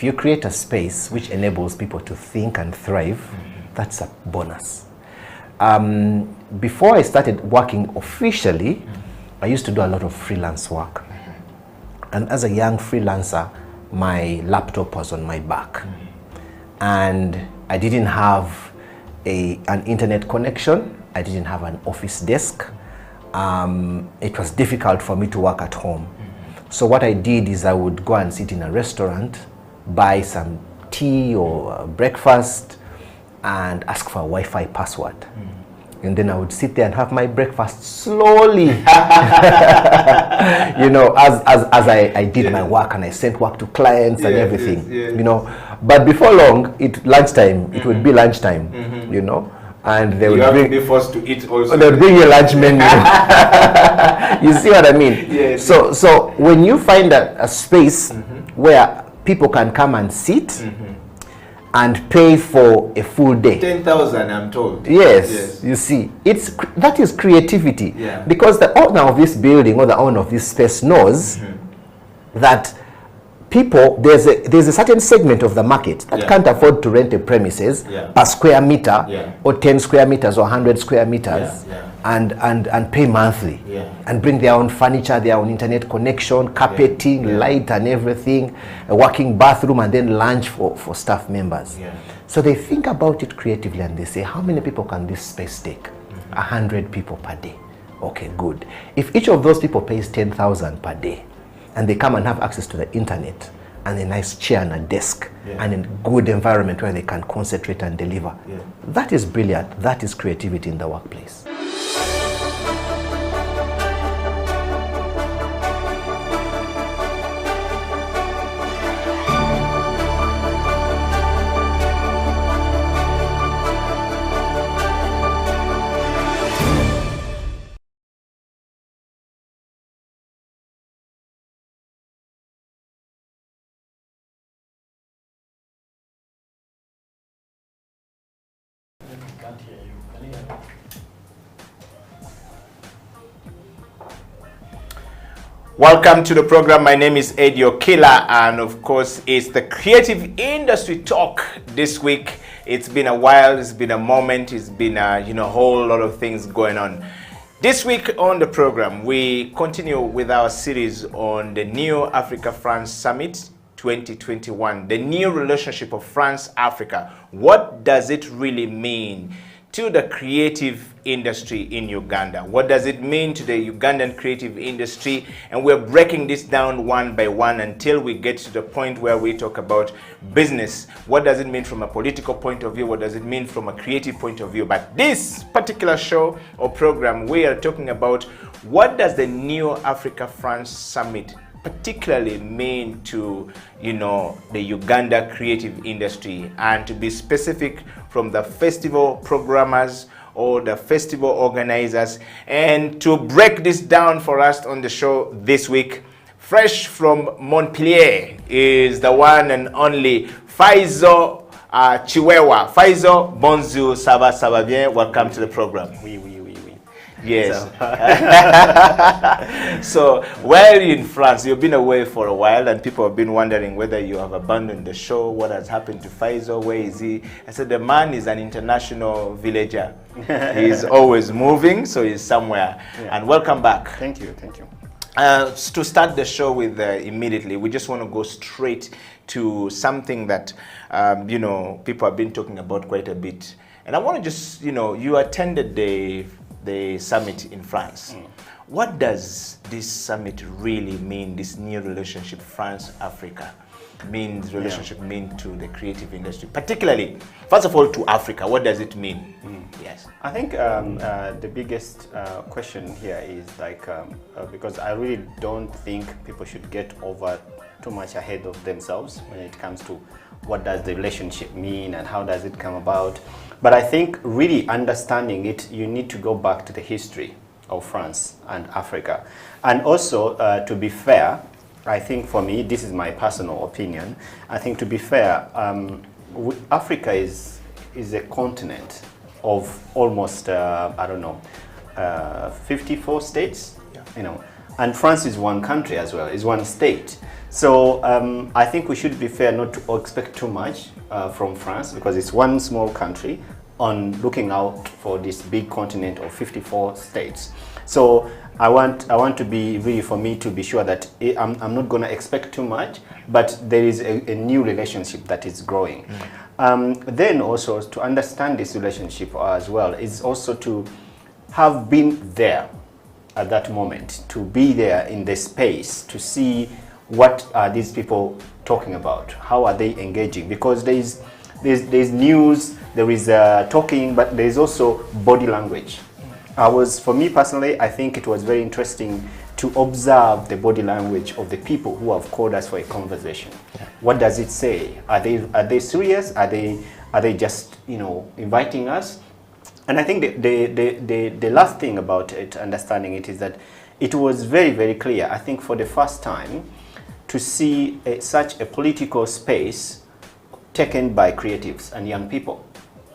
you create a space which enables people to think and thrive, that's a bonus. Before I started working officially, I used to do a lot of freelance work. And as a young freelancer, my laptop was on my back. And I didn't have an internet connection. I didn't have an office desk. It was difficult for me to work at home. So what I did is I would go and sit in a restaurant, buy some tea or breakfast, and ask for a Wi-Fi password. And then I would sit there and have my breakfast slowly, you know, as I did my work and I sent work to clients and everything, you know. But before long, lunchtime, it would be lunchtime, you know. And they would be forced to eat also. They would bring you lunch menu. You see what I mean? Yes. So when you find a space where people can come and sit and pay for a full day. 10,000, I'm told. Yes, you see, that is creativity. Yeah. Because the owner of this building or the owner of this space knows that people, there's a certain segment of the market that can't afford to rent a premises per square meter or 10 square meters or 100 square meters and pay monthly and bring their own furniture, their own internet connection, carpeting, light and everything, a working bathroom, and then lunch for staff members. So they think about it creatively and they say, how many people can this space take? 100 people per day. Okay, good. If each of those people pays 10,000 per day, and they come and have access to the internet and a nice chair and a desk and a good environment where they can concentrate and deliver. That is brilliant. That is creativity in the workplace. Welcome to the program. My name is Eddie Okila, and of course it's the Creative Industry Talk this week. It's been a while, it's been a moment, it's been a whole lot of things going on. This week on the program, we continue with our series on the New Africa-France Summit 2021, the new relationship of France-Africa. What does it really mean to the creative industry in Uganda? What does it mean to the Ugandan creative industry? And we're breaking this down one by one until we get to the point where we talk about business. What does it mean from a political point of view? What does it mean from a creative point of view? But this particular show or program, we are talking about what does the New Africa-France Summit particularly mean to the Uganda creative industry, and to be specific, from the festival programmers or the festival organizers. And to break this down for us on the show this week, fresh from Montpellier, is the one and only Faisal Kiwewa. Faisal, bonjour, ça va bien? Welcome to the program. Oui. Yes. So, while you're in France, you've been away for a while, and people have been wondering whether you have abandoned the show. What has happened to Faisal? Where is he? I said, the man is an international villager. He's always moving, so he's somewhere. And welcome back. Thank you. To start the show with immediately, we just want to go straight to something that people have been talking about quite a bit. And I want to just, you attended the summit in France. What does this summit really mean, this new relationship France-Africa mean to the creative industry, particularly, first of all, to Africa? What does it mean? Yes. I think the biggest question here is because I really don't think people should get over too much ahead of themselves when it comes to what does the relationship mean and how does it come about. But I think really understanding it, you need to go back to the history of France and Africa. And also, to be fair, I think for me, this is my personal opinion, I think to be fair, Africa is a continent of almost, 54 states, and France is one country as well, is one state. So I think we should be fair not to expect too much from France, because it's one small country on looking out for this big continent of 54 states. So I want to be really, for me to be sure that I'm not going to expect too much, but there is a new relationship that is growing. Then also to understand this relationship as well is also to have been there at that moment, to be there in the space, to see what are these people talking about, how are they engaging, because there's news, there is talking, but there's also body language. For me personally, I think it was very interesting to observe the body language of the people who have called us for a conversation. Yeah. What does it say? Are they serious? Are they just, you know, inviting us? And I think the last thing about it, understanding it, is that it was very, very clear, I think for the first time, to see such a political space taken by creatives and young people,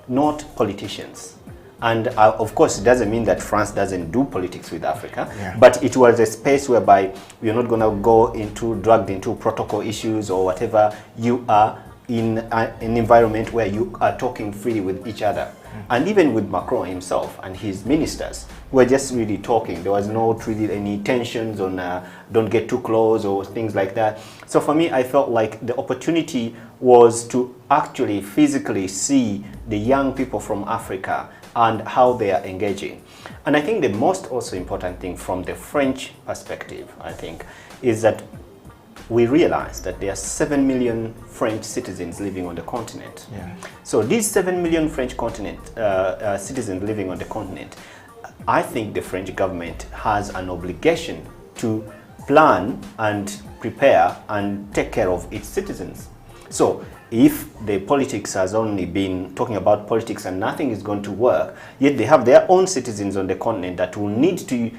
not politicians. And of course, it doesn't mean that France doesn't do politics with Africa, but it was a space whereby we're not going to go dragged into protocol issues or whatever. You are in an environment where you are talking freely with each other. And even with Macron himself and his ministers, we're just really talking. There was not really any tensions on don't get too close or things like that. So for me, I felt like the opportunity was to actually physically see the young people from Africa and how they are engaging. And I think the most also important thing from the French perspective, I think, is that we realize that there are 7 million French citizens living on the continent. Yeah. So these 7 million French citizens living on the continent, I think the French government has an obligation to plan and prepare and take care of its citizens. So if the politics has only been talking about politics and nothing is going to work, yet they have their own citizens on the continent that will need to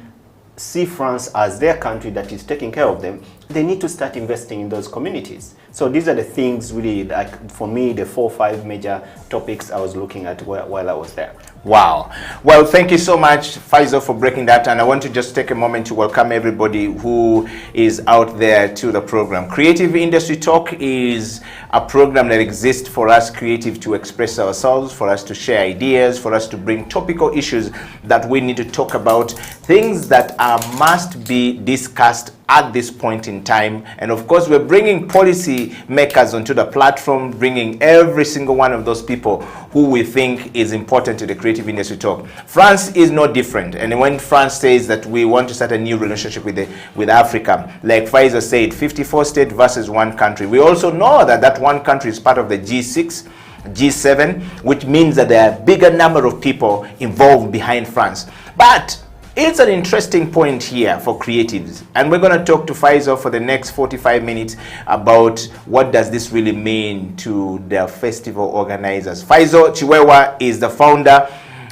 see France as their country that is taking care of them, they need to start investing in those communities. So these are the things really, like for me, the 4 or 5 major topics I was looking at while I was there. Wow. Well, thank you so much, Faisal, for breaking that. And I want to just take a moment to welcome everybody who is out there to the program. Creative Industry Talk is a program that exists for us creative to express ourselves, for us to share ideas, for us to bring topical issues that we need to talk about, things that must be discussed at this point in time. And of course, we're bringing policy makers onto the platform, bringing every single one of those people who we think is important to the Creative Industry Talk. France is no different. And when France says that we want to start a new relationship with Africa, like Faisal said, 54 states versus one country. We also know that that one country is part of the G6, G7, which means that there are a bigger number of people involved behind France. But it's an interesting point here for creatives, and we're going to talk to Faisal for the next 45 minutes about what does this really mean to the festival organizers. Faisal Kiwewa is the founder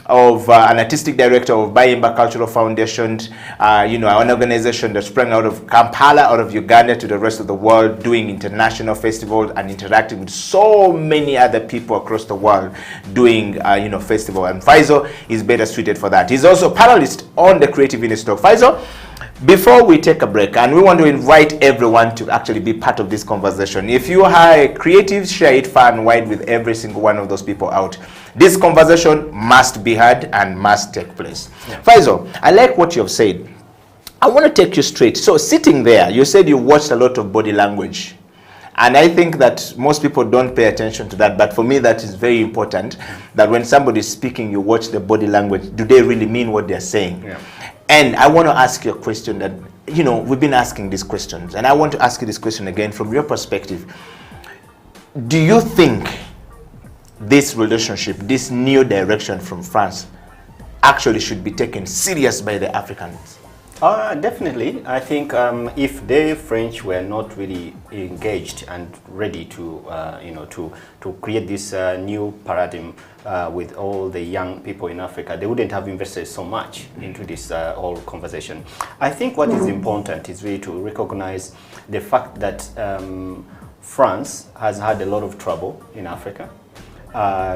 of an artistic director of Bayimba Cultural Foundation, an organization that sprang out of Kampala, out of Uganda, to the rest of the world, doing international festivals and interacting with so many other people across the world doing, festival. And Faisal is better suited for that. He's also a panelist on the Creative Industry Talk. Faisal, before we take a break, and we want to invite everyone to actually be part of this conversation. If you are a creative, share it far and wide with every single one of those people out. This conversation must be heard and must take place. Yeah. Faisal, I like what you have said. I want to take you straight. So sitting there, you said you watched a lot of body language. And I think that most people don't pay attention to that. But for me, that is very important, that when somebody is speaking, you watch the body language. Do they really mean what they're saying? Yeah. And I want to ask you a question that, we've been asking these questions. And I want to ask you this question again from your perspective. Do you think this relationship, this new direction from France, actually should be taken serious by the Africans? Definitely. I think if the French were not really engaged and ready to, to create this new paradigm with all the young people in Africa, they wouldn't have invested so much into this whole conversation. I think what is important is really to recognize the fact that France has had a lot of trouble in Africa,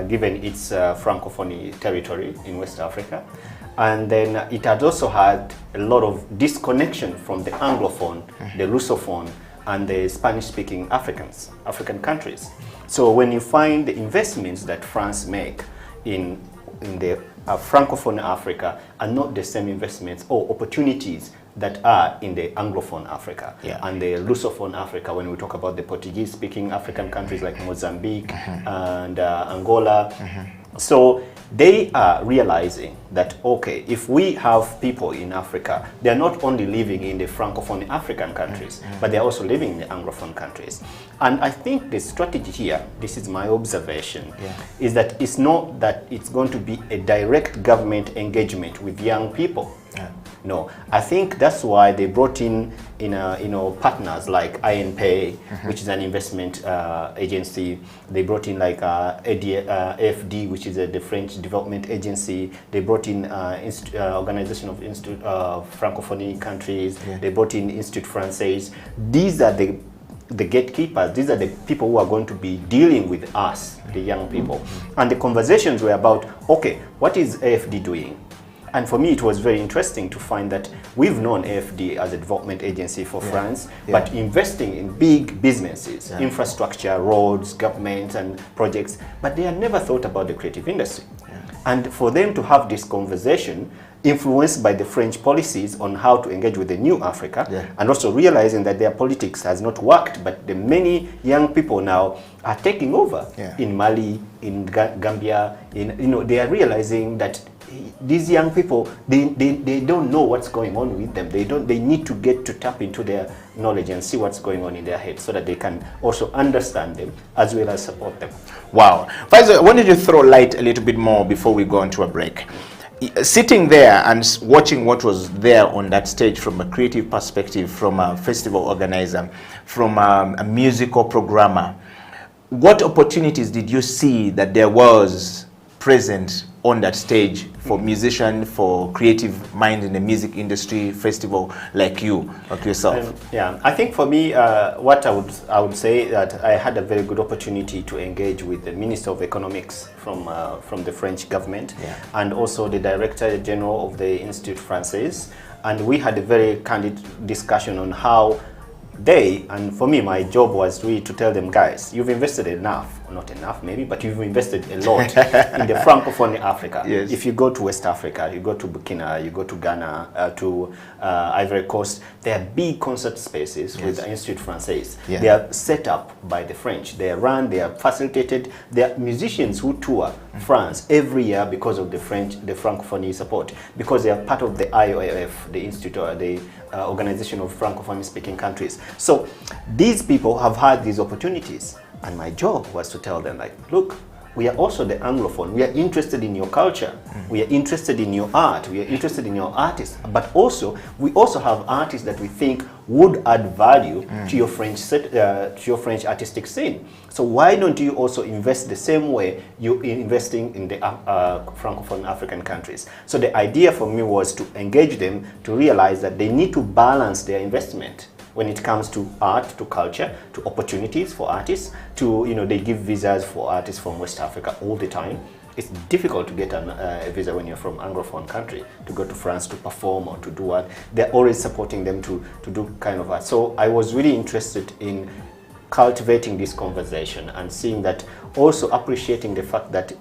given its Francophone territory in West Africa. And then it had also had a lot of disconnection from the Anglophone, the Russophone and the Spanish-speaking African countries. So when you find the investments that France make in the Francophone Africa are not the same investments or opportunities that are in the Anglophone Africa and the Lusophone Africa, when we talk about the Portuguese-speaking African countries like Mozambique and Angola. So they are realizing that, okay, if we have people in Africa, they're not only living in the Francophone African countries, but they're also living in the Anglophone countries. And I think the strategy here, this is my observation, is that it's not that it's going to be a direct government engagement with young people. No, I think that's why they brought in partners like INPay, which is an investment agency. They brought in like AFD, which is the French development agency. They brought in Organization of Institute of Francophonie countries. They brought in Institut Français. These are the gatekeepers. These are the people who are going to be dealing with us, the young people. And the conversations were about, okay, what is AFD doing? And for me, it was very interesting to find that we've known AFD as a development agency for France, but investing in big businesses, infrastructure, roads, government, and projects, but they had never thought about the creative industry. And for them to have this conversation, influenced by the French policies on how to engage with the new Africa, and also realizing that their politics has not worked, but the many young people now are taking over in Mali, in Gambia, they are realizing that these young people, they don't know what's going on with them. They need to get to tap into their knowledge and see what's going on in their head so that they can also understand them as well as support them. Wow. Faisal, I wanted to throw light a little bit more before we go into a break. Sitting there and watching what was there on that stage from a creative perspective, from a festival organizer, from a musical programmer, what opportunities did you see that there was present on that stage for musicians, for creative minds in the music industry, festival like yourself? I think for me, what I would say that I had a very good opportunity to engage with the Minister of Economics from the French government, and also the Director General of the Institut Français, and we had a very candid discussion on how and for me, my job was really to tell them, guys, you've invested enough, not enough maybe, but you've invested a lot in the Francophone Africa. If you go to West Africa, you go to Burkina, you go to Ghana, to Ivory Coast, there are big concert spaces with the Institut Français. They are set up by the French. They are run, they are facilitated. There are musicians who tour France every year because of the Francophonie support, because they are part of the IOF, the Institute, the Organization of Francophone speaking countries. So these people have had these opportunities, and my job was to tell them, like, look, we are also the Anglophone. We are interested in your culture. We are interested in your art. We are interested in your artists. But also, we also have artists that we think would add value to your French artistic scene. So why don't you also invest the same way you're investing in the Francophone African countries? So the idea for me was to engage them to realize that they need to balance their investment when it comes to art, to culture, to opportunities for artists, to, they give visas for artists from West Africa all the time. It's difficult to get a visa when you're from Anglophone country, to go to France to perform or to do art. They're always supporting them to do kind of art. So I was really interested in cultivating this conversation and seeing that, also appreciating the fact that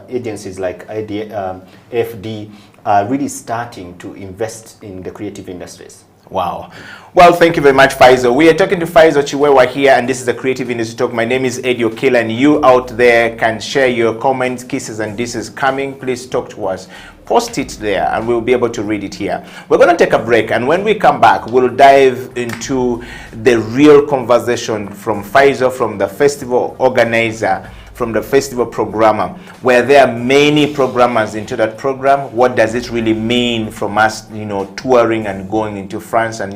agencies like AFD are really starting to invest in the creative industries. Wow. Well, thank you very much, Faisal. We are talking to Faisal Kiwewa here, and this is the Creative Industry Talk. My name is Eddie Okila, and you out there can share your comments, kisses, and disses coming. Please talk to us. Post it there, and we'll be able to read it here. We're going to take a break, and when we come back, we'll dive into the real conversation from Faisal, from the festival organizer, from the festival programmer, where there are many programmers into that program. What does it really mean from us, touring and going into France and,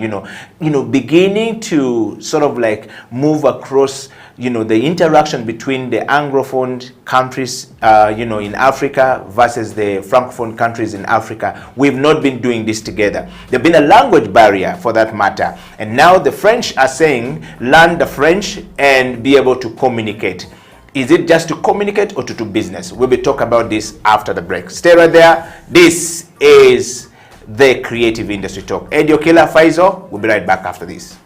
beginning to sort of like move across, the interaction between the Anglophone countries, in Africa versus the Francophone countries in Africa. We've not been doing this together. There's been a language barrier for that matter. And now the French are saying, learn the French and be able to communicate. Is it just to communicate or to do business? We'll be talking about this after the break. Stay right there. This is the Creative Industry Talk. Eddie Okila, Faisal, we'll be right back after this.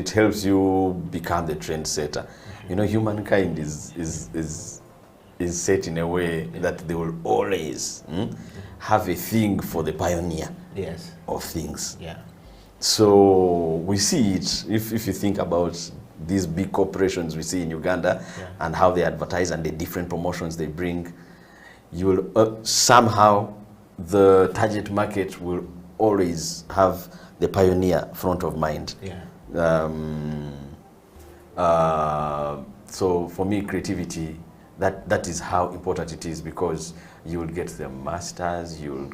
it helps you become the trendsetter. You know, humankind is set in a way that they will always have a thing for the pioneer of things. Yeah. So we see it, if you think about these big corporations we see in Uganda and how they advertise and the different promotions they bring, you will somehow the target market will always have the pioneer front of mind. So for me, creativity, that is how important it is, because you will get the masters, you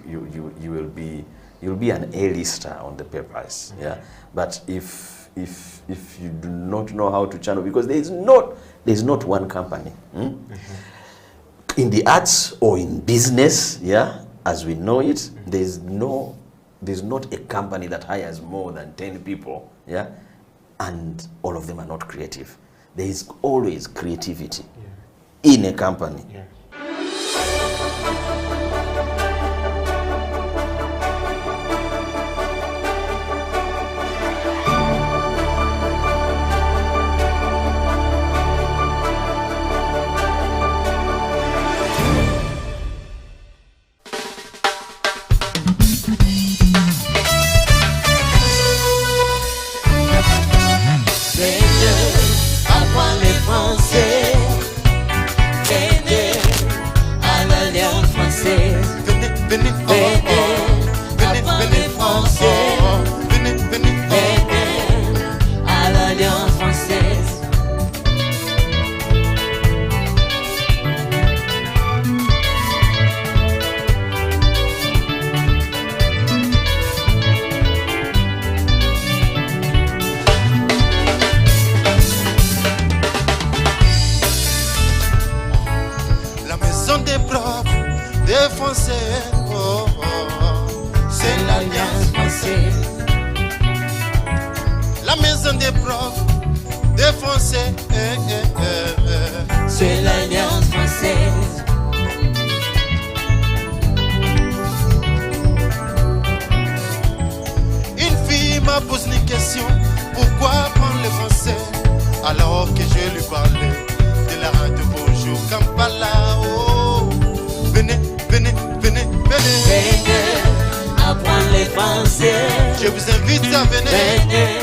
will be an A-lister on the papers. But if you do not know how to channel, because there's not one company in the arts or in business, as we know it, there's not a company that hires more than 10 people, and all of them are not creative. There is always creativity in a company. C'est l'Alliance française. Une fille m'a posé une question, pourquoi prendre le français alors que je lui parlais de la de bonjour Kampala. Oh, venez, venez, venez, venez. Venez apprendre les français. Je vous invite à venir. Venez.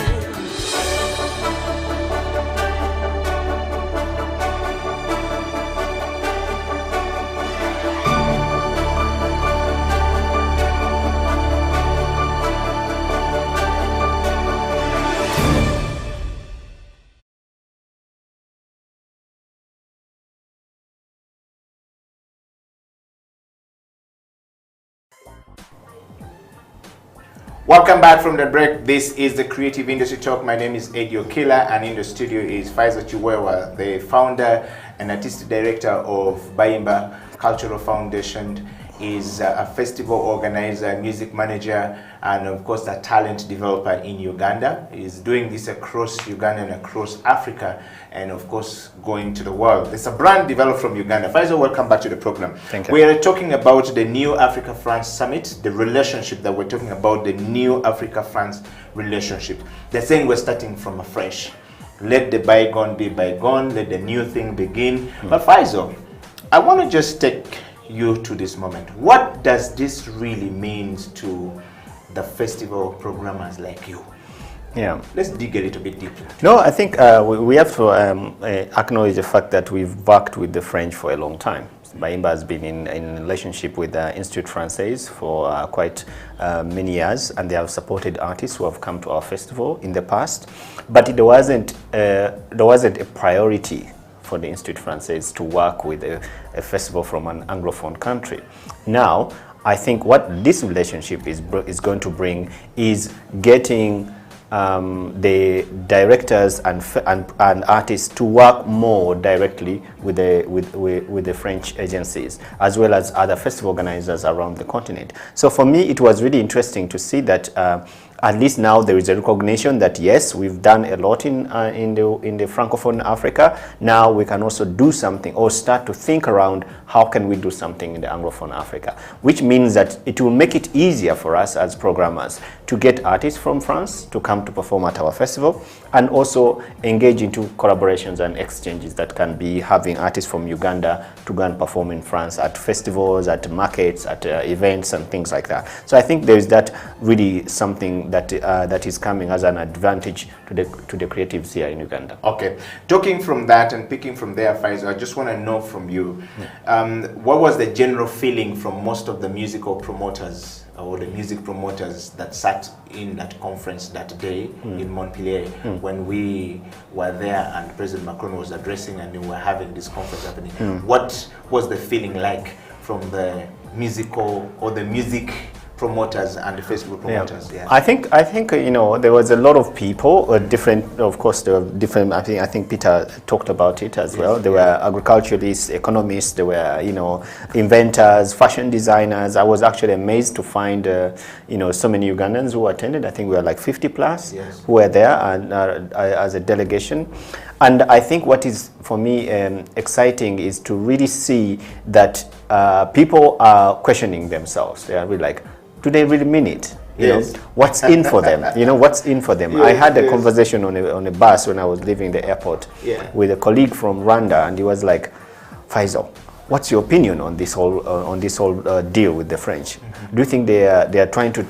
Welcome back from the break. This is the Creative Industry Talk. My name is Eddie Okila, and in the studio is Faisal Kiwewa, the founder and artistic director of Bayimba Cultural Foundation. Is a festival organizer, music manager, and of course a talent developer in Uganda. He's doing this across Uganda and across Africa, and of course going to the world. There's a brand developed from Uganda. Faisal, welcome back to the program. Thank you. We are talking about the New Africa France Summit, the relationship that we're talking about, the New Africa France relationship. They're saying we're starting from afresh. Let the bygone be bygone, let the new thing begin. But Faisal, I want to just take you to this moment. What does this really mean to the festival programmers like you? Yeah. Let's dig a little bit deeper. No, I think we have to acknowledge the fact that we've worked with the French for a long time. Bayimba has been in relationship with the Institut Français for quite many years, and they have supported artists who have come to our festival in the past. But there wasn't a priority for the Institut Français to work with a festival from an Anglophone country. Now, I think what this relationship is going to bring is getting the directors and artists to work more directly with the French agencies, as well as other festival organizers around the continent. So for me, it was really interesting to see that at least now there is a recognition that yes, we've done a lot in the Francophone Africa. Now we can also do something, or start to think around how can we do something in the Anglophone Africa, which means that it will make it easier for us as programmers to get artists from France to come to perform at our festival, and also engage into collaborations and exchanges that can be having artists from Uganda to go and perform in France at festivals, at markets, at events and things like that. So I think there is that really something that that is coming as an advantage to the creatives here in Uganda. Okay, talking from that and picking from there, Faisal, I just want to know from you, what was the general feeling from most of the musical promoters or the music promoters that sat in that conference that day in Montpellier when we were there and President Macron was addressing and we were having this conference happening? What was the feeling like from the musical or the music promoters and the festival promoters? Yeah. I think you know, there was a lot of people, different, of course there were different, I think Peter talked about it as well. There were agriculturalists, economists, there were, you know, inventors, fashion designers. I was actually amazed to find you know, so many Ugandans who attended. I think we were like 50 plus who were there and as a delegation. And I think what is for me exciting is to really see that people are questioning themselves. They are really like, do they really mean it? You know, what's in for them? You know, what's in for them? I had a conversation on a bus when I was leaving the airport with a colleague from Rwanda, and he was like, Faisal, what's your opinion on this whole deal with the French? Do you think they are trying to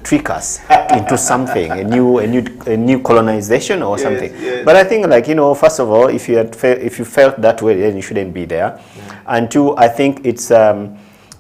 trick us into something, a new colonization or something? But I think, like, you know, first of all, if you felt that way, then you shouldn't be there. And two, I think it's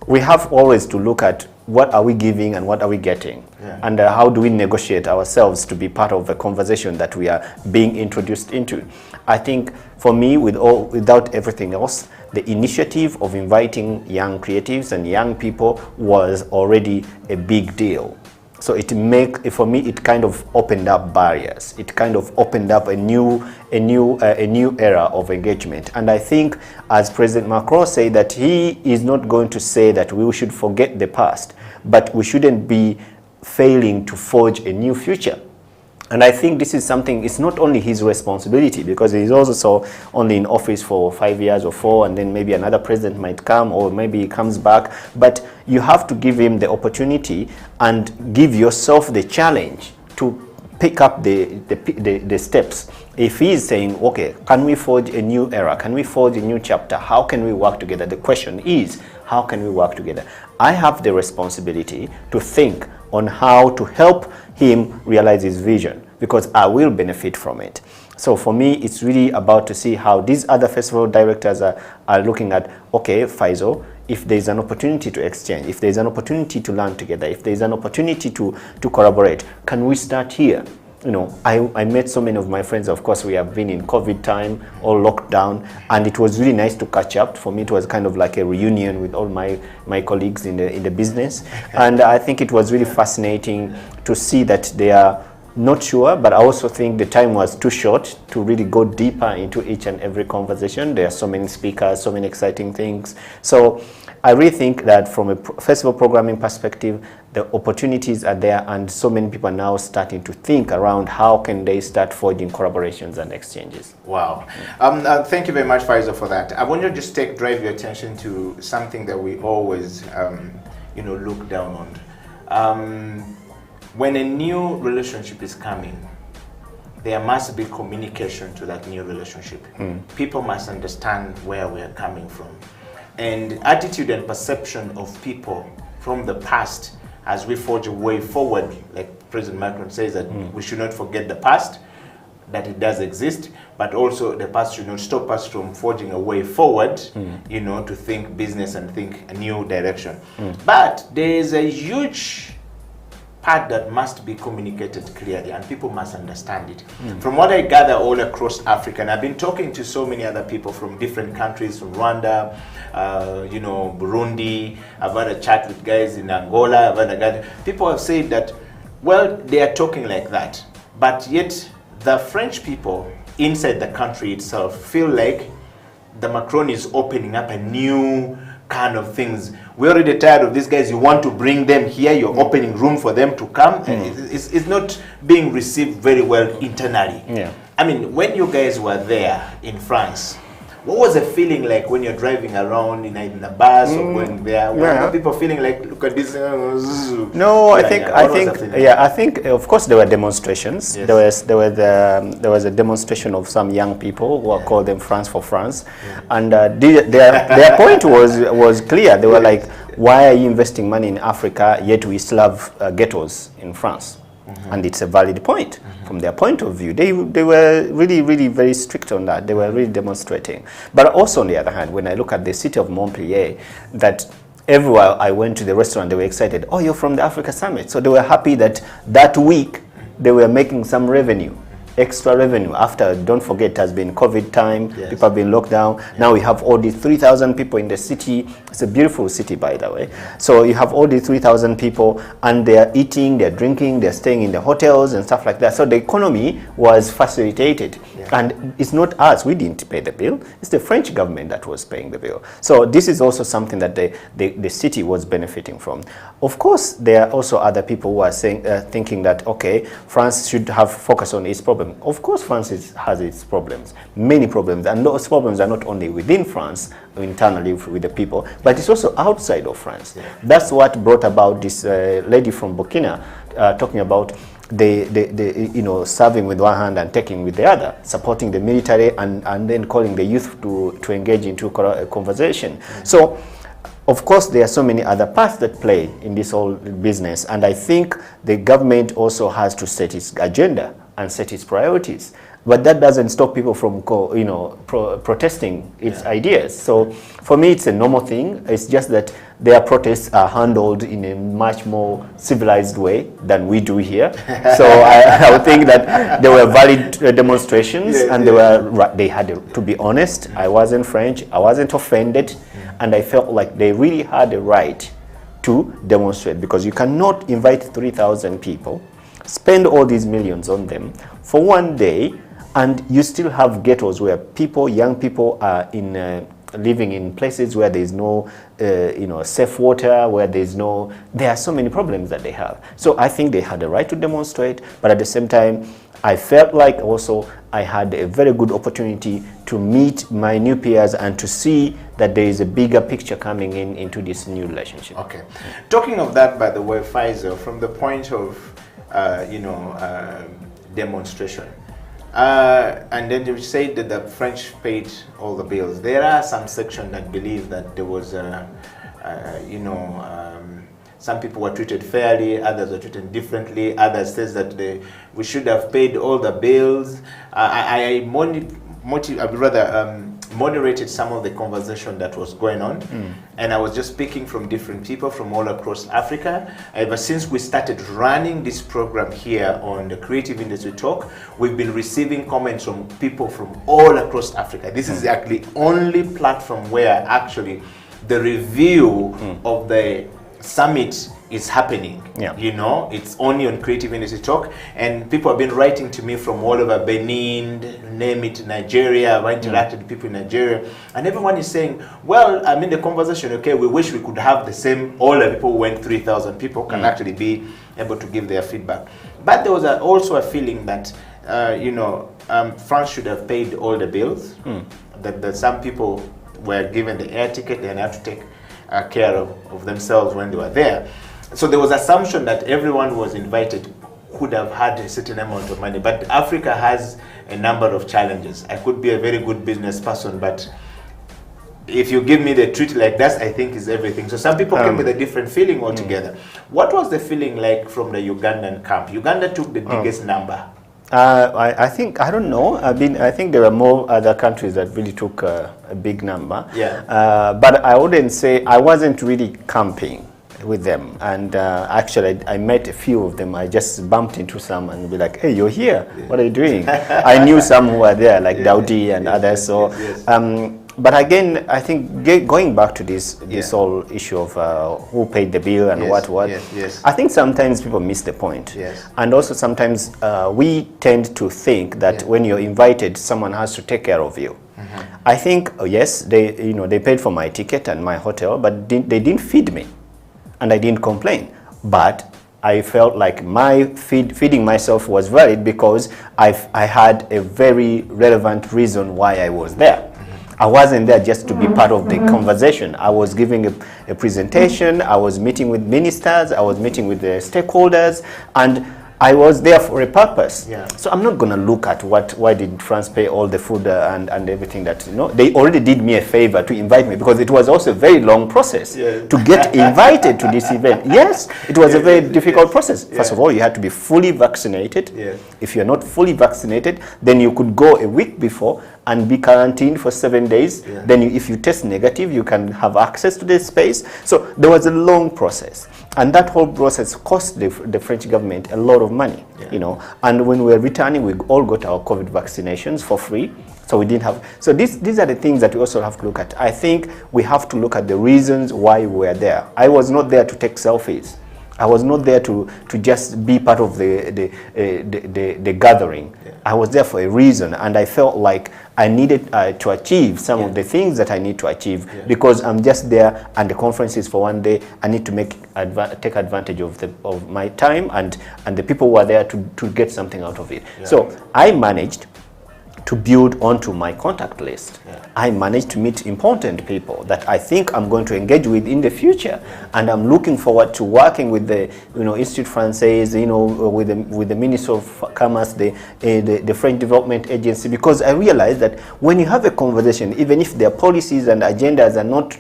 we have always to look at what are we giving and what are we getting, and how do we negotiate ourselves to be part of a conversation that we are being introduced into. I think for me, without everything else, the initiative of inviting young creatives and young people was already a big deal. So for me, it kind of opened up barriers. It kind of opened up a new era of engagement. And I think, as President Macron said, that he is not going to say that we should forget the past, but we shouldn't be failing to forge a new future. And I think this is something, it's not only his responsibility, because he's also only in office for 5 years or 4, and then maybe another president might come, or maybe he comes back. But you have to give him the opportunity and give yourself the challenge to pick up the steps. If he is saying, okay, can we forge a new era? Can we forge a new chapter? How can we work together? The question is, how can we work together? I have the responsibility to think on how to help him realize his vision, because I will benefit from it. So for me, it's really about to see how these other festival directors are looking at, okay, Faisal, if there's an opportunity to exchange, if there's an opportunity to learn together, if there's an opportunity to collaborate, can we start here? You know, I met so many of my friends. Of course, we have been in COVID time, all locked down, and it was really nice to catch up. For me, it was kind of like a reunion with all my colleagues in the business. And I think it was really fascinating to see that they are not sure, but I also think the time was too short to really go deeper into each and every conversation. There are so many speakers, so many exciting things. So I really think that from a festival programming perspective, the opportunities are there, and so many people are now starting to think around how can they start forging collaborations and exchanges. Wow. Thank you very much, Faisal, for that. I want to just drive your attention to something that we always look down on. When a new relationship is coming, there must be communication to that new relationship. People must understand where we are coming from. And attitude and perception of people from the past, as we forge a way forward, like President Macron says, that we should not forget the past, that it does exist, but also the past should not stop us from forging a way forward, to think business and think a new direction. But there is a huge part that must be communicated clearly, and people must understand it. From what I gather all across Africa, and I've been talking to so many other people from different countries, from Rwanda, Burundi, I've had a chat with guys in Angola, people have said that, well, they are talking like that, but yet the French people inside the country itself feel like the Macron is opening up a new kind of things. We're already tired of these guys. You want to bring them here, you're opening room for them to come, and it's not being received very well internally. I mean, when you guys were there in France, What was the feeling like when you're driving around in a bus or going there? Were people feeling like, look at this? No, I think of course there were demonstrations. Yes. There was a demonstration of some young people who are called them France for France, and their point was clear. They were like, why are you investing money in Africa yet we still have ghettos in France? And it's a valid point. From their point of view, they were really very strict on that. They were really demonstrating. But also on the other hand, when I look at the city of Montpellier, that everywhere I went to the restaurant, they were excited. Oh, you're from the Africa Summit. So they were happy that week they were making some revenue, extra revenue. After, don't forget, it has been COVID time. Yes. People have been locked down. Yeah. Now we have all these 3,000 people in the city. It's a beautiful city, by the way. So you have all these 3,000 people, and they're eating, they're drinking, they're staying in the hotels and stuff like that. So the economy was facilitated. Yeah. And it's not us. We didn't pay the bill. It's the French government that was paying the bill. So this is also something that the city was benefiting from. Of course, there are also other people who are saying, thinking that, okay, France should have focus on its problem. Of course, France has its problems, many problems, and those problems are not only within France, internally with the people, but it's also outside of France. Yeah. That's what brought about this lady from Burkina talking about the serving with one hand and taking with the other, supporting the military and then calling the youth to engage into a conversation. Mm-hmm. So, of course, there are so many other parts that play in this whole business, and I think the government also has to set its agenda and set its priorities. But that doesn't stop people from protesting its ideas. So for me, it's a normal thing. It's just that their protests are handled in a much more civilized way than we do here. So I would think that there were valid demonstrations, and they had to be honest. I wasn't French. I wasn't offended, and I felt like they really had a right to demonstrate, because you cannot invite 3,000 people, spend all these millions on them for one day, and you still have ghettos where young people are living in places where there is no safe water, where there are so many problems that they have. So I think they had a right to demonstrate, but at the same time, I felt like also I had a very good opportunity to meet my new peers and to see that there is a bigger picture coming into this new relationship. Okay. Talking of that, by the way, Faisal, from the point of demonstration. And then you say that the French paid all the bills. There are some sections that believe that there was, some people were treated fairly, others were treated differently, others says that we should have paid all the bills. I moderated some of the conversation that was going on, and I was just speaking from different people from all across Africa. Ever since we started running this program here on the Creative Industry Talk, we've been receiving comments from people from all across Africa. This is actually the only platform where actually the review of the summit is happening. Yeah. It's only on Creative Industry Talk, and people have been writing to me from all over Benin, name it, Nigeria. I've interacted with people in Nigeria, and everyone is saying, well, I'm in the conversation, okay, we wish we could have the same, all the people who went 3,000 people can actually be able to give their feedback. But there was also a feeling that, France should have paid all the bills, that some people were given the air ticket and had to take care of themselves when they were there. So there was assumption that everyone who was invited could have had a certain amount of money. But Africa has a number of challenges. I could be a very good business person, but if you give me the treat like that, I think is everything. So some people came with a different feeling altogether. What was the feeling like from the Ugandan camp? Uganda took the biggest number. I think, I don't know. I think there were more other countries that really took a big number. Yeah. But I wouldn't say, I wasn't really camping with them. And actually, I met a few of them. I just bumped into some and be like, hey, you're here. Yeah. What are you doing? I knew some who were there, like Daudi and others. So, but again, I think going back to this whole issue of who paid the bill and what. I think sometimes people miss the point. Yes. And also sometimes we tend to think that when you're invited, someone has to take care of you. I think, yes, they paid for my ticket and my hotel, but they didn't feed me. And I didn't complain, but I felt like my feeding myself was valid because I had a very relevant reason why I was there. I wasn't there just to be part of the conversation. I was giving a presentation, I was meeting with ministers, I was meeting with the stakeholders, and I was there for a purpose. Yeah. So I'm not going to look at why did France pay all the food and everything that, you know, they already did me a favor to invite me, because it was also a very long process to get invited to this event. Yes, it was a very difficult process. First of all, you had to be fully vaccinated. If you're not fully vaccinated, then you could go a week before and be quarantined for 7 days. Then if you test negative, you can have access to this space. So there was a long process. And that whole process cost the French government a lot of money, you know. And when we were returning, we all got our COVID vaccinations for free. So we didn't have, so these are the things that we also have to look at. I think we have to look at the reasons why we were there. I was not there to take selfies. I was not there to just be part of the gathering. I was there for a reason, and I felt like I needed to achieve some of the things that I need to achieve, because I'm just there and the conference is for one day. I need to take advantage of my time and the people who are there to get something out of it. So I managed to build onto my contact list. I managed to meet important people that I think I'm going to engage with in the future, and I'm looking forward to working with the Institut Français, with the Minister of Commerce, the French Development Agency, because I realized that when you have a conversation, even if their policies and agendas are not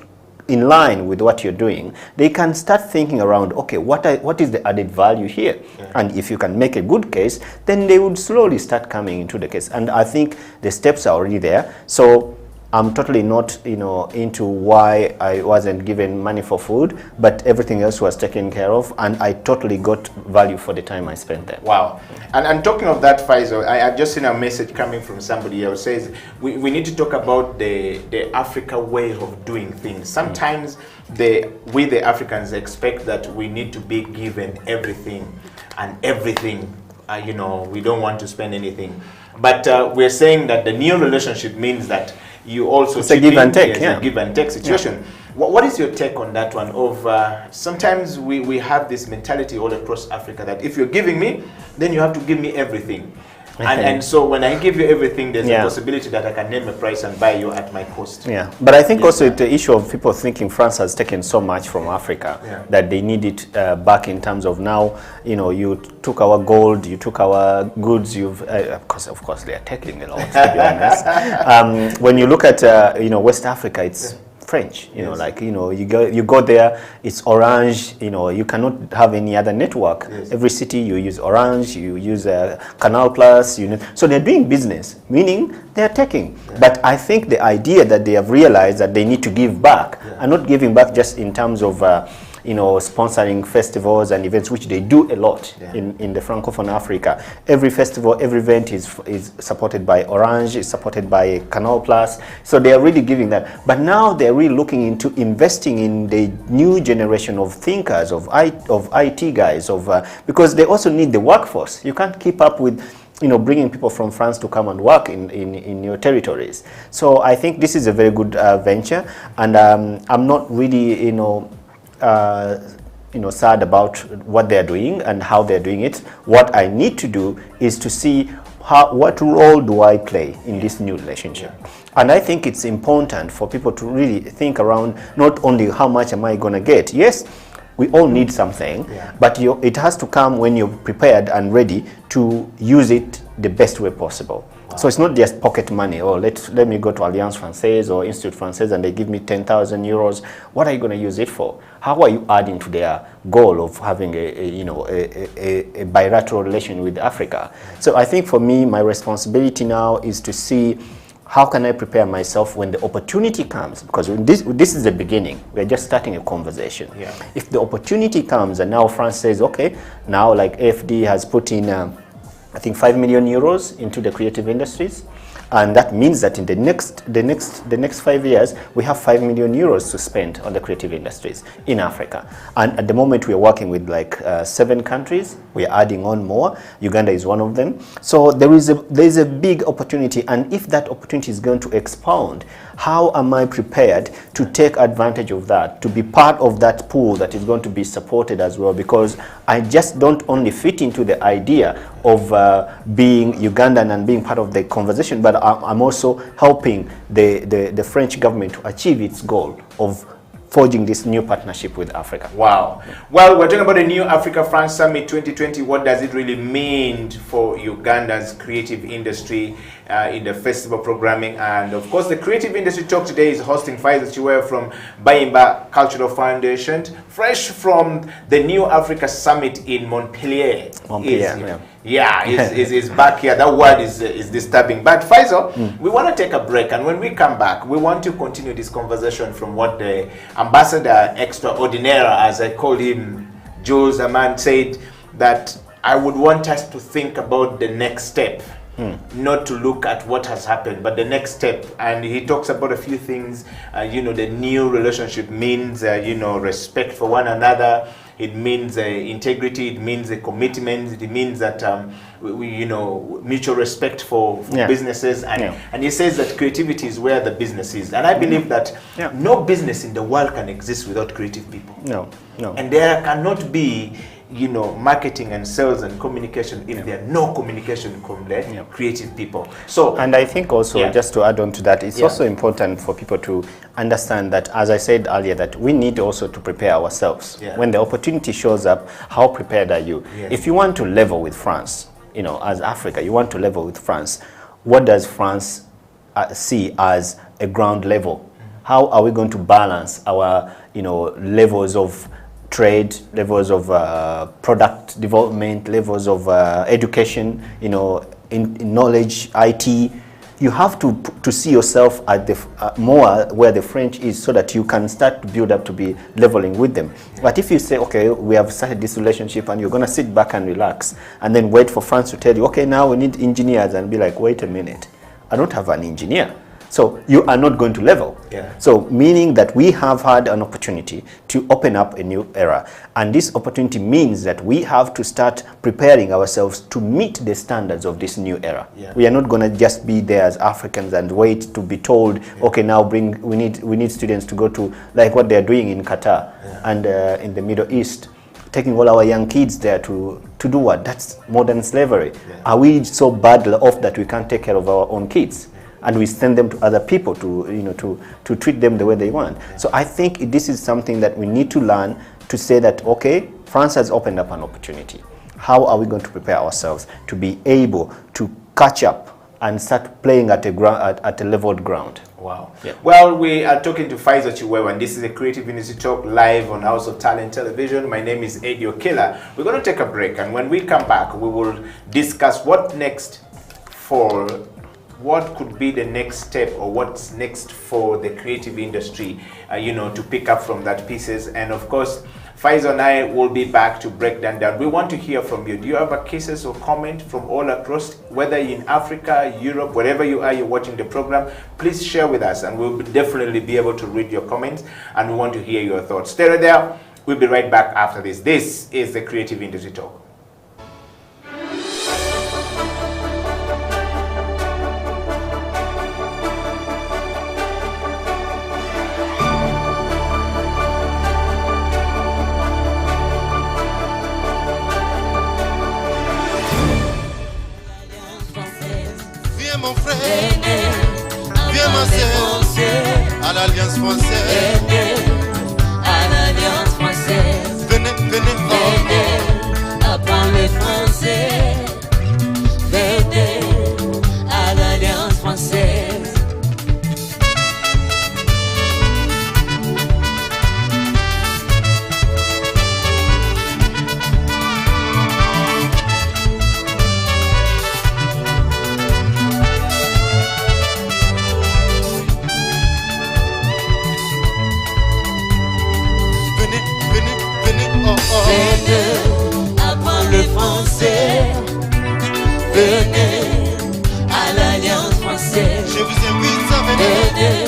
in line with what you're doing, they can start thinking around, okay, what is the added value here? And if you can make a good case, then they would slowly start coming into the case. And I think the steps are already there. So I'm totally not, into why I wasn't given money for food, but everything else was taken care of, and I totally got value for the time I spent there. Wow. And talking of that, Faisal, I've just seen a message coming from somebody else. Says we need to talk about the Africa way of doing things. Sometimes we the Africans expect that we need to be given everything, and everything. We don't want to spend anything. But we're saying that the new relationship means that you also it's a give and take, a give and take situation. What is your take on that one? Sometimes we have this mentality all across Africa that if you're giving me, then you have to give me everything. And so when I give you everything, there's a possibility that I can name a price and buy you at my cost. But I think also the issue of people thinking France has taken so much from Africa that they need it back in terms of now, you took our gold, you took our goods, of course they are taking a lot, to be honest. When you look at, West Africa, it's French, you go there, it's Orange, you cannot have any other network. Every city you use Orange, you use Canal Plus, so they're doing business, meaning they're taking. But I think the idea that they have realized that they need to give back, and not giving back just in terms of sponsoring festivals and events, which they do a lot in the Francophone Africa. Every festival, every event is supported by Orange, is supported by Canal Plus. So they are really giving that. But now they're really looking into investing in the new generation of thinkers, of IT guys, because they also need the workforce. You can't keep up with bringing people from France to come and work in your territories. So I think this is a very good venture, and I'm not really, sad about what they're doing and how they're doing it. What I need to do is to see what role do I play in this new relationship. And I think it's important for people to really think around not only how much am I going to get. Yes, we all need something, but it has to come when you're prepared and ready to use it the best way possible. So it's not just pocket money. Let me go to Alliance Française or Institut Français and they give me 10,000 euros. What are you going to use it for? How are you adding to their goal of having a bilateral relation with Africa? So I think for me, my responsibility now is to see how can I prepare myself when the opportunity comes? Because this is the beginning. We're just starting a conversation. If the opportunity comes and now France says, okay, now like AFD has put in I think 5 million euros into the creative industries, and that means that in the next 5 years we have 5 million euros to spend on the creative industries in Africa. And at the moment we are working with like 7 countries. We are adding on more. Uganda is one of them. So there is a big opportunity, and if that opportunity is going to expound, how am I prepared to take advantage of that, to be part of that pool that is going to be supported as well? Because I just don't only fit into the idea of being Ugandan and being part of the conversation, but I'm also helping the French government to achieve its goal of forging this new partnership with Africa. Wow. Well, we're talking about the New Africa France Summit 2020. What does it really mean for Uganda's creative industry in the festival programming? And of course, the Creative Industry Talk today is hosting Faisal Kiwewa from Bayimba Cultural Foundation, fresh from the New Africa Summit in Montpellier. Is back here. That word is disturbing. But Faisal, we want to take a break, and when we come back, we want to continue this conversation from what the Ambassador Extraordinaire, as I call him, Jules Aman, said, that I would want us to think about the next step. Not to look at what has happened, but the next step. And he talks about a few things. The new relationship means, respect for one another. It means integrity. It means a commitment. It means that mutual respect for businesses. And he says that creativity is where the business is. And I believe that no business in the world can exist without creative people. No. And there cannot be marketing and sales and communication if there are no communication from the creative people. So, and I think also, just to add on to that, it's also important for people to understand that, as I said earlier, that we need also to prepare ourselves. When the opportunity shows up, how prepared are you? If you want to level with France, as Africa, you want to level with France, what does France see as a ground level? How are we going to balance our, levels of trade, levels of product development, levels of education, in knowledge, IT? You have to see yourself at the more where the French is, so that you can start to build up to be leveling with them. But if you say, okay, we have started this relationship, and you're going to sit back and relax and then wait for France to tell you, okay, now we need engineers, and be like, wait a minute, I don't have an engineer. So you are not going to level. So meaning that we have had an opportunity to open up a new era. And this opportunity means that we have to start preparing ourselves to meet the standards of this new era. We are not going to just be there as Africans and wait to be told, okay, now we need students to go to, like what they're doing in Qatar and in the Middle East, taking all our young kids there to do what? That's modern slavery. Are we so badly off that we can't take care of our own kids? And we send them to other people to treat them the way they want. So I think this is something that we need to learn, to say that, okay, France has opened up an opportunity. How are we going to prepare ourselves to be able to catch up and start playing at a leveled ground? Wow. Well, we are talking to Faisal Kiwewa, and this is a Creative Industry Talk live on House of Talent Television. My name is Eddie Okila. We're going to take a break, and when we come back, we will discuss what could be the next step, or what's next for the creative industry, to pick up from that pieces. And of course, Faisal and I will be back to break that down. We want to hear from you. Do you have a cases or comment from all across, whether in Africa, Europe, wherever you are, you're watching the program, please share with us, and we'll definitely be able to read your comments, and we want to hear your thoughts. Stay right there. We'll be right back after this. This is the Creative Industry Talk. Mon frère, viens ma sœur, à l'Alliance française. À l'Alliance française. Venez, apprendre le français. Venez à l'Alliance française. Venez apprendre le français. Venez à l'Alliance française. Je vous invite à venir. Venez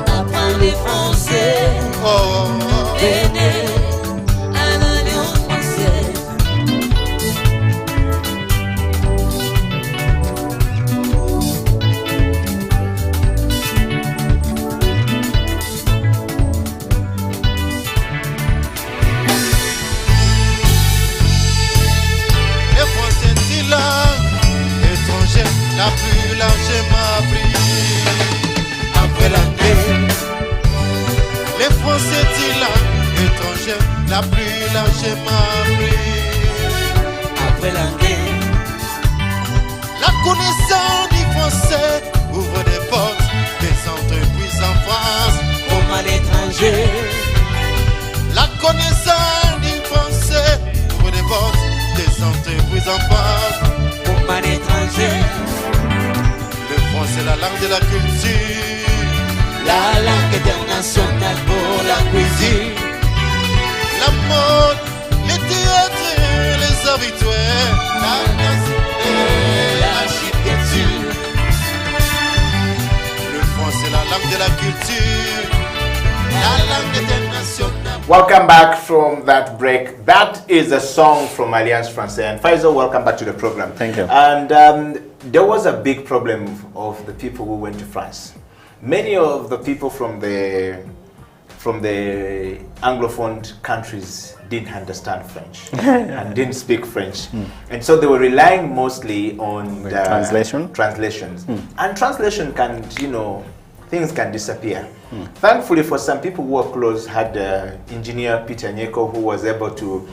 apprendre le français. Venez à l'Alliance française. Les Français, c'est là. j'ai appris. Après l'anglais, La connaissance du français ouvre des portes, des entreprises en France. comme à l'étranger, La connaissance du français ouvre des portes, des entreprises en France. comme à l'étranger, Le français est la langue de la culture. la langue internationale pour la cuisine. La mode, les théâtres, les habitués, la danse et L'architecture, le français est la langue de la culture. La langue internationale. Welcome back from that break. That is a song from Alliance Française. And Faisal, welcome back to the program. Thank you. And there was a big problem of the people who went to France. Many of the people from the Anglophone countries didn't understand French and didn't speak French. And so they were relying mostly on the translations. And translation can, things can disappear. Thankfully, for some people who were close, had engineer Peter Nyeko, who was able to,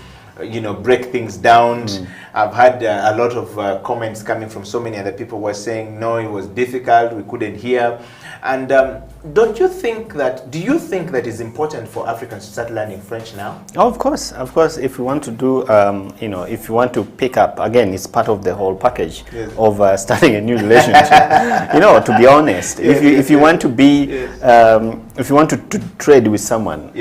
break things down. I've had a lot of comments coming from so many other people who were saying, no, it was difficult, we couldn't hear. And do you think that it's important for Africans to start learning French now? Of course. If you want to do, if you want to pick up, again, it's part of the whole package of starting a new relationship. To be honest, if you want to be, if you want to trade with someone,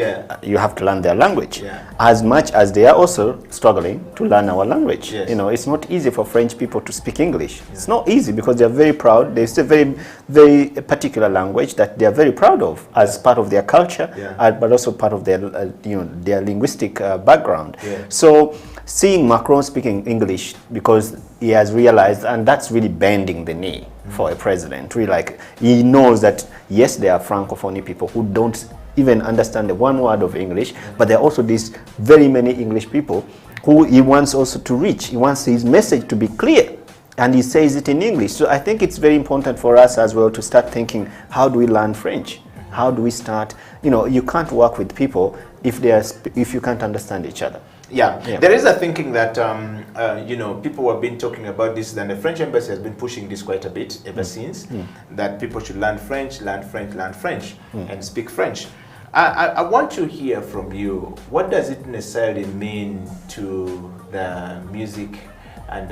you have to learn their language. As much as they are also struggling to learn our language. It's not easy for French people to speak English. It's not easy because they're very proud. There's a very, very particular language that they are very proud of as part of their culture, but also part of their, their linguistic background. So seeing Macron speaking English because he has realized, and that's really bending the knee for a president. Really, like he knows that yes, there are Francophone people who don't even understand the one word of English, but there are also these very many English people who he wants also to reach. He wants his message to be clear. And he says it in English. So I think it's very important for us as well to start thinking, how do we learn French? How do we start? You can't work with people if you can't understand each other. There is a thinking that, people have been talking about this, and the French embassy has been pushing this quite a bit ever since, that people should learn French, and speak French. I want to hear from you, what does it necessarily mean to the music and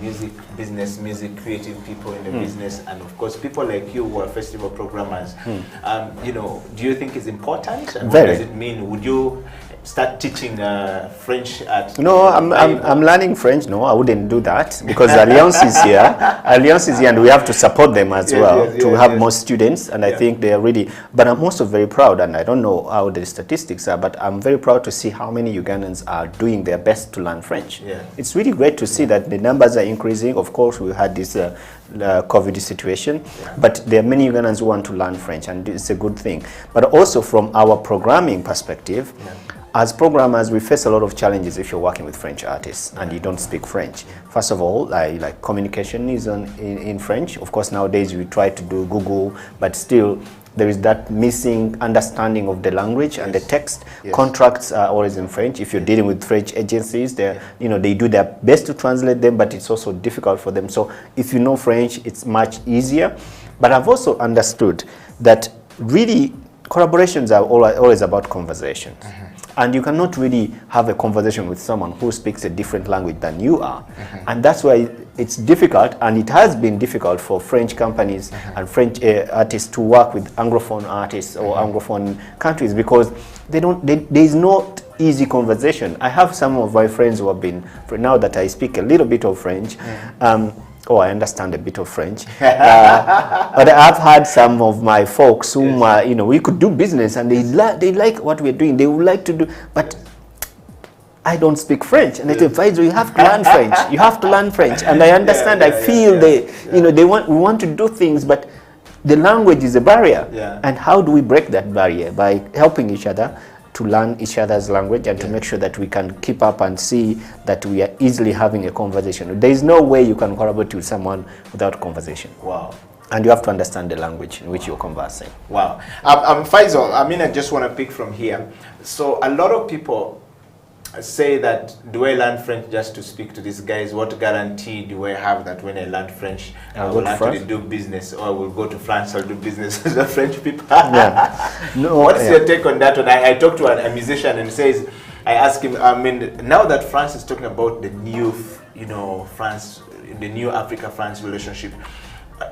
music business, music creative people in the business, and of course people like you who are festival programmers. Do you think it's important? And what does it mean? Would you start teaching French at? No, I'm learning French. No, I wouldn't do that because Alliance is here. Alliance is here, and we have to support them as to have more students. And I think they are ready. But I'm also very proud, and I don't know how the statistics are, but I'm very proud to see how many Ugandans are doing their best to learn French. It's really great to see that the numbers are increasing. Of course, we had this COVID situation, but there are many Ugandans who want to learn French, and it's a good thing. But also from our programming perspective, as programmers, we face a lot of challenges if you're working with French artists and you don't speak French. First of all, like communication is in French. Of course, nowadays we try to do Google, but still there is that missing understanding of the language and the text. Contracts are always in French. If you're dealing with French agencies, they do their best to translate them, but it's also difficult for them. So if you know French, it's much easier. But I've also understood that really collaborations are always about conversation. And you cannot really have a conversation with someone who speaks a different language than you are. And that's why it's difficult, and it has been difficult for French companies and French artists to work with Anglophone artists or Anglophone countries, because there is no easy conversation. I have some of my friends who have been, now that I speak a little bit of French, I understand a bit of French. But I've had some of my folks whom, we could do business and they like what we're doing. They would like to do, but I don't speak French. And I say, Faisal, you have to learn French. You have to learn French. And I understand, I feel we want to do things, but the language is a barrier. And how do we break that barrier? By helping each other to learn each other's language and to make sure that we can keep up and see that we are easily having a conversation. There is no way you can collaborate with someone without conversation. Wow. And you have to understand the language in which you're conversing. Wow. Faisal, I just want to pick from here. So a lot of people say that, do I learn French just to speak to these guys? What guarantee do I have that when I learn French, I will actually do business, or I will go to France or do business with the French people? No, What's your take on that? When I talked to a musician and says, I asked him, I mean, now that France is talking about the new, France, the new Africa-France relationship,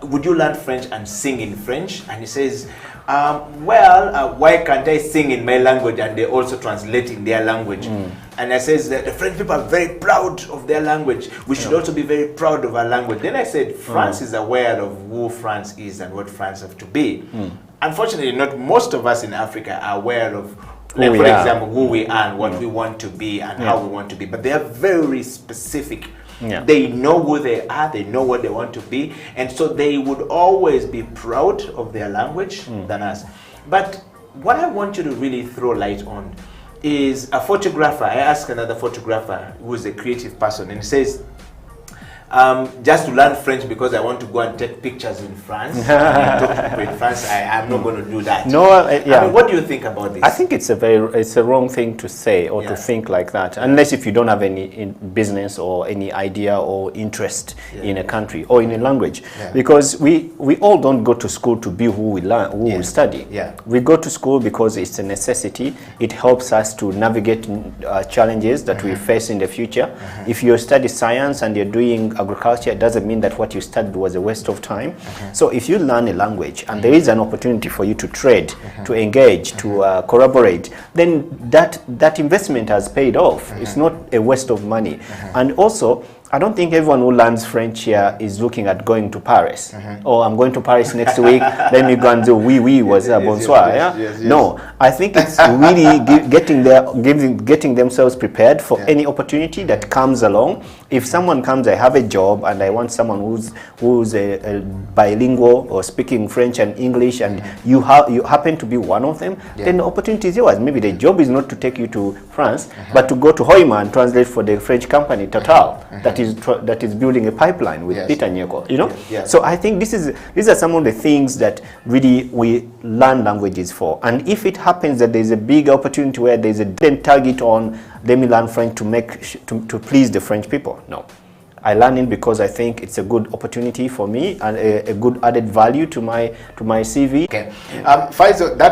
would you learn French and sing in French? And he says, why can't I sing in my language and they also translate in their language? And I says that the French people are very proud of their language. We should also be very proud of our language. Then I said, France is aware of who France is and what France have to be. Unfortunately, not most of us in Africa are aware of, like, for example, who we are and what we want to be and how we want to be. But they are very specific. They know who they are, they know what they want to be, and so they would always be proud of their language than us. But what I want you to really throw light on is a photographer. I asked another photographer who is a creative person, and he says, just to learn French because I want to go and take pictures in France. Talk to people in France, I'm not going to do that. No, I mean, what do you think about this? I think it's a wrong thing to say or to think like that, unless if you don't have any business or any idea or interest in a country or in a language, because we all don't go to school to be who we learn, who we study. We go to school because it's a necessity. It helps us to navigate challenges that we face in the future. If you study science and you're doing agriculture, it doesn't mean that what you studied was a waste of time. So if you learn a language and there is an opportunity for you to trade, to engage, to collaborate, then that investment has paid off. It's not a waste of money. And also, I don't think everyone who learns French here is looking at going to Paris. Oh, I'm going to Paris next week. Let me go and do oui, bonsoir. No, I think it's really getting themselves prepared for any opportunity that comes along. If someone comes, I have a job and I want someone who's a bilingual or speaking French and English, and you happen to be one of them, then the opportunity is yours. Maybe the job is not to take you to France, but to go to Hoima and translate for the French company Total that is building a pipeline with Peter Nyeko. So I think these are some of the things that really we learn languages for. And if it happens that there's a big opportunity where there's a target on, let me learn French to please the French people. No, I learn it because I think it's a good opportunity for me and a good added value to my CV. Okay, Faisal, that